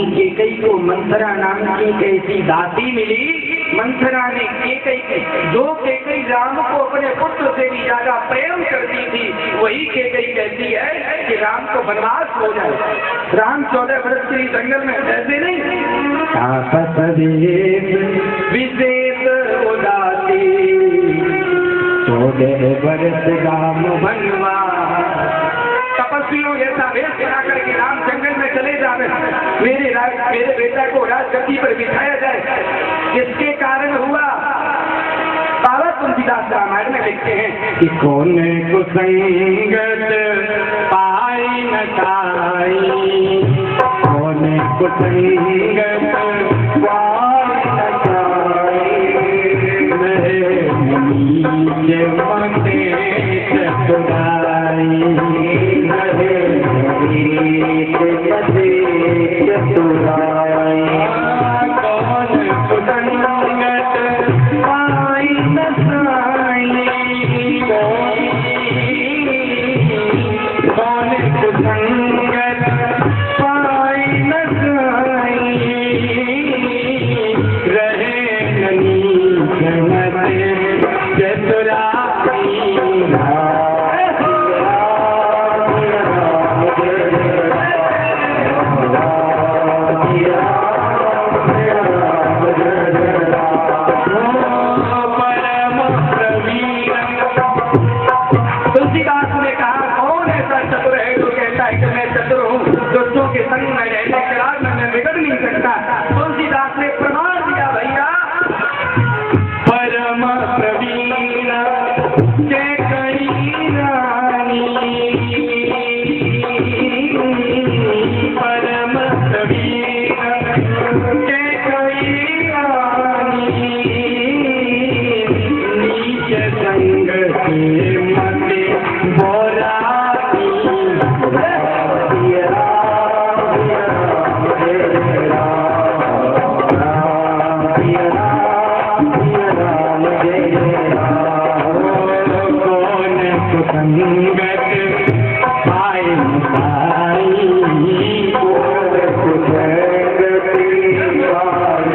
केकई को मंथरा नाम की कैसी दासी मिली। मंथरा ने केकई, जो केकई राम को अपने पुत्र से भी ज्यादा प्रेम करती थी, वही केकई कहती है कि राम को वनवास हो जाए। राम 14 वर्ष के जंगल में ऐसे नहीं, आपस विशेष उदासी 14 वर्ष राम वनवास। तपस्वियों जैसा वेश बना करके राम जंगल में चले जावे, मेरे बेटा को राजगद्दी पर बिठाया जाए। किसके कारण हुआ? बाबा तुलसीदास रामायण में लिखते हैं कि कौन कुसंगत पाई न काई, कौन कुसंगत पाई न काई, नीचे मते चतुराई, चतुराई। कौन कुसंगत पाई न काई, कौन कुसंगत पाई न काई, रहे नीचे मते चतुराई। तुलसीदास ने कहा कौन ऐसा चतुर है जो कहता है कि मैं चतुर हूँ, दुष्टों के संग में रहने के बाद मैं बिगड़ नहीं सकता। तुलसीदास ने प्रमाण दिया, भैया परम प्रवीण केकई रानी, परम प्रवीण केकई रानी, नीच संग के मते बोराती, कौन कुसंगत पाई न काई, कौन कुसंगत पाई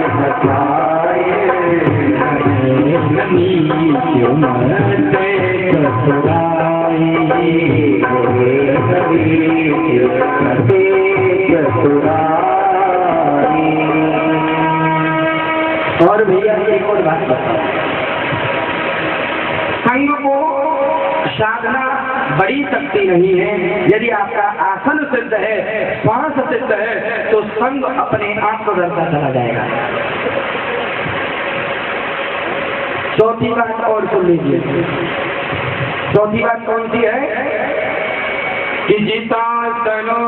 न काई, नीचे मते चतुराई, मते चतुराई। और भैया एक और बात बताओ, संग को साधना बड़ी शक्ति नहीं है। यदि आपका आसन सिद्ध है, श्वास सिद्ध है, तो संग अपने आप बदलता चला जाएगा। चौथी बात और सुन लीजिए। चौथी बात कौन सी है? कि जितासनो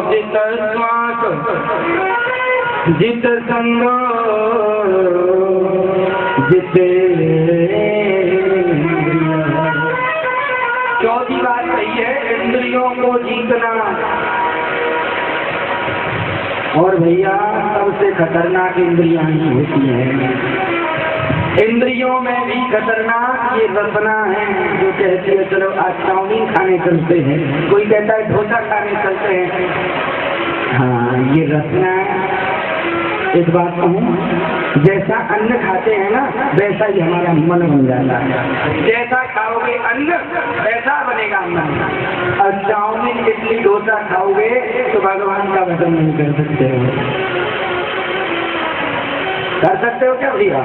जित श्वास जित संग जिते। चौथी बात यही है, इंद्रियों को जीतना। और भैया सबसे खतरनाक इंद्रियां ही होती हैं। इंद्रियों में भी खतरनाक ये रसना है, जो कहती है चलो आज चाउमीन खाने चलते हैं, कोई कहता है डोसा खाने चलते हैं। हाँ, ये रसना है। एक बात कहूँ, जैसा अन्न खाते हैं ना, वैसा ही हमारा मन बन जाता है। जैसा खाओगे अन्न वैसा बनेगा मन। और चाउमीन इडली डोसा खाओगे तो भगवान का भजन नहीं कर सकते हो। कर सकते हो क्या भैया?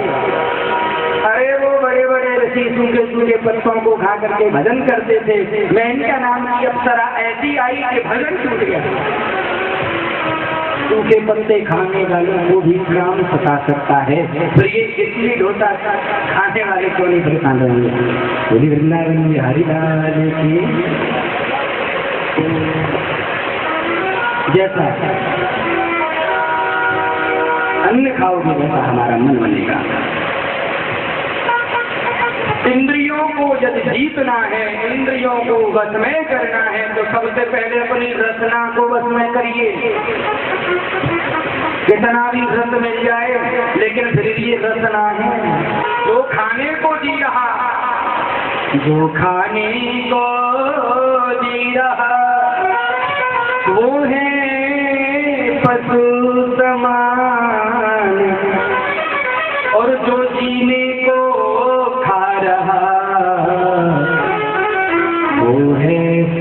अरे वो बड़े बड़े ऋषि सूखे सूखे पत्तों को खा करके भजन करते थे। मैं इनका नाम की अप्सरा ऐसी आई कि भजन छूट गया। सूखे पत्ते खाने वालों को भी काम सता सकता है, तो ये इडली डोसा खाने वाले को नहीं परेशान रहेंगे। बोली वृंदावन बिहारी लाल की। जैसा अन्न खाओगे वैसा हमारा मन बनेगा। इंद्रियों को यदि जीतना है, इंद्रियों को वश में करना है, तो सबसे पहले अपनी रसना को वश में करिए। कितना भी रस मिल जाए, लेकिन फिर ये रसना है जो खाने को जी रहा, जो खाने को जी रहा वो है पशु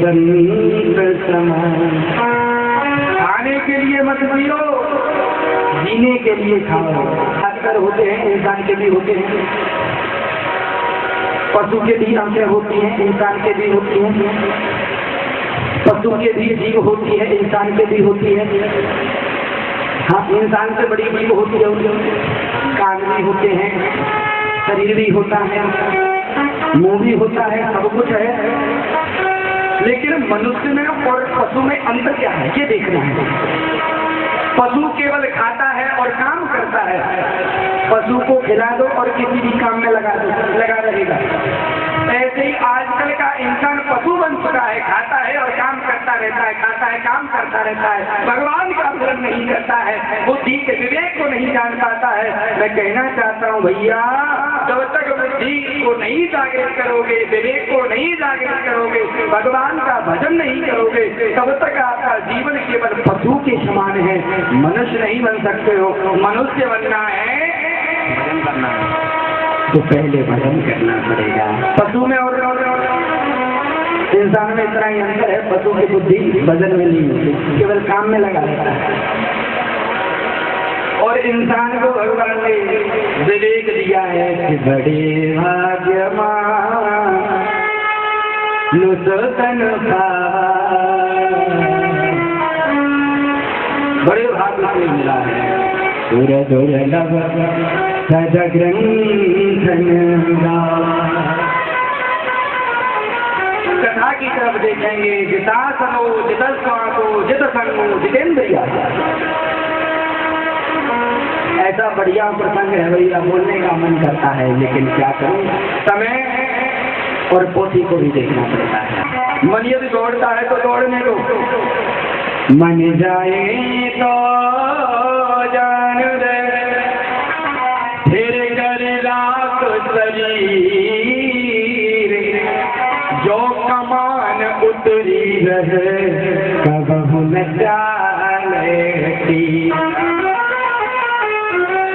संत समान। खाने के लिए मत पियो, जीने के लिए खाओ। अक्सर होते हैं, इंसान के भी होते हैं, पशु के भी आंखें होती हैं, इंसान के भी होती हैं, पशु के भी जीभ होती है, इंसान के भी होती है। हाँ, इंसान से बड़ी जीभ होती है, कान भी होते हैं, शरीर भी होता है, मुंह भी होता है, सब कुछ है। लेकिन मनुष्य में और पशु में अंतर क्या है, ये देखना है। पशु केवल खाता है और काम करता है। पशु को खिला दो और किसी भी काम में लगा रहेगा। ऐसे ही आजकल का इंसान पशु बन चुका है, खाता है और काम करता रहता है, खाता है, काम करता रहता है, भगवान का भजन नहीं करता है, बुद्धि के विवेक को नहीं जान पाता है। मैं कहना चाहता हूँ भैया, जब तक बुद्धि को नहीं जागृत करोगे, विवेक को नहीं जागृत करोगे, भगवान का भजन नहीं करोगे, तब तक आपका जीवन केवल पशु के समान है। मनुष्य नहीं बन सकते हो। मनुष्य बनना है, भजन करना है तो पहले भजन करना पड़ेगा। पशु में और इंसान में इतना ही अंतर है, पशु की बुद्धि भजन में नहीं होती, केवल काम में लगा रहता है। और इंसान को भगवान ने विवेक दिया है कि बड़े भाग्यवान लुसतन बड़े भाग्य से मिला है। सूरज कथा की तरफ देखेंगे। जितासनो जितस्वाको जितसंगो जितेंद्रिया। ऐसा बढ़िया प्रसंग है भैया, बोलने का मन करता है, लेकिन क्या करूं, समय और पोथी को भी देखना पड़ता है। मन यदि दौड़ता है तो दौड़ने दो, मन जाए तो जान दे, फिर कर राख शरीर, जो कमान उतरी रहे कबहु न चालती।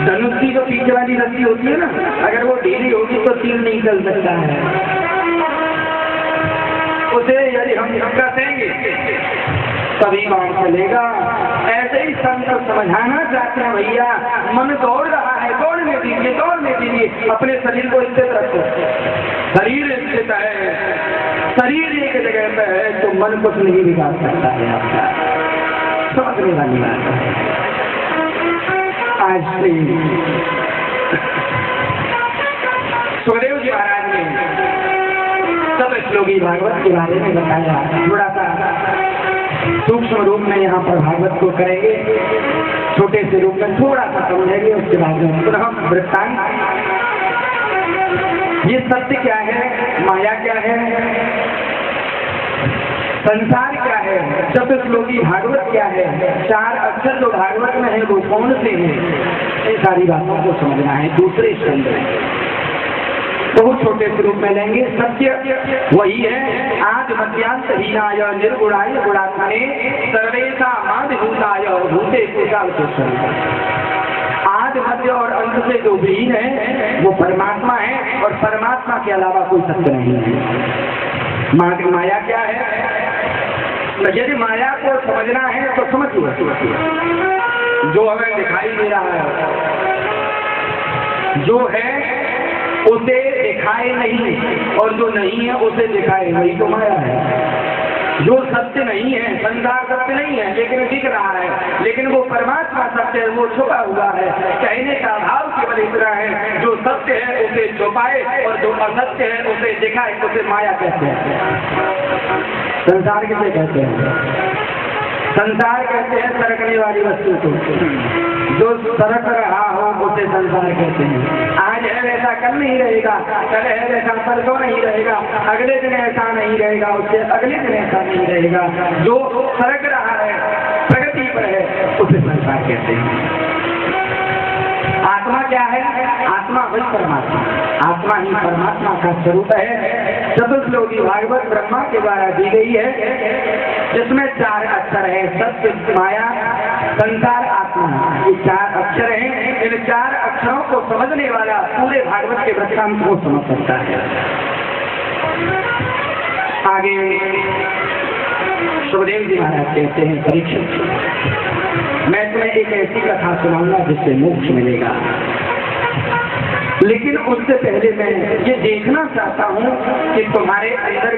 धनुष की जो पीछे वाली रस्सी होती है ना, अगर वो ढीली होगी तो तीर नहीं चल सकता है। उसे यदि हम कसेंगे तभी काम चलेगा। ऐसे ही संत समझाना चाहते हैं भैया, मन दौड़ रहा है, दौड़ने दीजिए, दौड़ने दीजिए। अपने शरीर को स्थित रखो। शरीर स्थित है, शरीर एक जगह पे है तो मन कुछ नहीं बिगाड़ सकता है आपका। समझने वाली बात है। आज से सुखदेव जी महाराज ने सब श्लोकी भागवत के बारे में बताया। थोड़ा सा सूक्ष्म रूप में यहाँ पर भागवत को करेंगे, छोटे से रूप में थोड़ा सा समझेंगे, उसके बाद में पुनः वृत्तांत। ये सत्य क्या है, माया क्या है, संसार क्या है, चतुश्लोकी भागवत क्या है, चार अक्षर जो भागवत में है वो कौन से हैं, इन सारी बातों को समझना है। दूसरे स्कंद में बहुत छोटे स्वरूप में लेंगे। सत्य वही है, आज मध्यांत हीनाय निर्गुणाय गुणात्मने सर्वेशा माधभूताय भूते कुशाल। आज मध्य और अंत से जो विहीन है वो परमात्मा है, और परमात्मा के अलावा कोई सत्य नहीं है। माया क्या है, यदि माया को समझना है तो समझिए, जो हमें दिखाई दे रहा है, जो है उसे दिखाए नहीं, और जो नहीं है उसे दिखाए, वही तो माया है। जो सत्य नहीं है, संसार सत्य नहीं है लेकिन दिख रहा है, लेकिन वो परमात्मा सत्य है, वो छुपा हुआ है। कहने का भाव केवल इतना है, जो सत्य है उसे छुपाए और जो असत्य है उसे दिखाए, उसे माया कहते हैं। संसार किसे कहते हैं? संसार कहते हैं सरकने वाली वस्तु को। जो सरक रहा हो उसे संसार कहते हैं। आज है वैसा कल नहीं रहेगा, कल है वैसा परसों नहीं रहेगा, अगले दिन ऐसा नहीं रहेगा, उससे अगले दिन ऐसा नहीं रहेगा। जो सरक रहा है, प्रगति पर है, उसे संसार कहते हैं। आत्मा क्या है? आत्मा वही परमात्मा, आत्मा ही परमात्मा का स्वरूप है। चतुश्लोकी भागवत ब्रह्मा के द्वारा दी गई है, जिसमें चार अक्षर है, सत्य, माया, संसार, आत्मा। ये चार अक्षर हैं। इन चार अक्षरों को समझने वाला पूरे भागवत के वृत्तांत को समझ सकता है। आगे सुखदेव जी महाराज कहते हैं, परीक्षित मैं तुम्हें एक ऐसी कथा सुनाऊंगा जिससे मोक्ष मिलेगा, लेकिन उससे पहले मैं ये देखना चाहता हूं कि तुम्हारे अंदर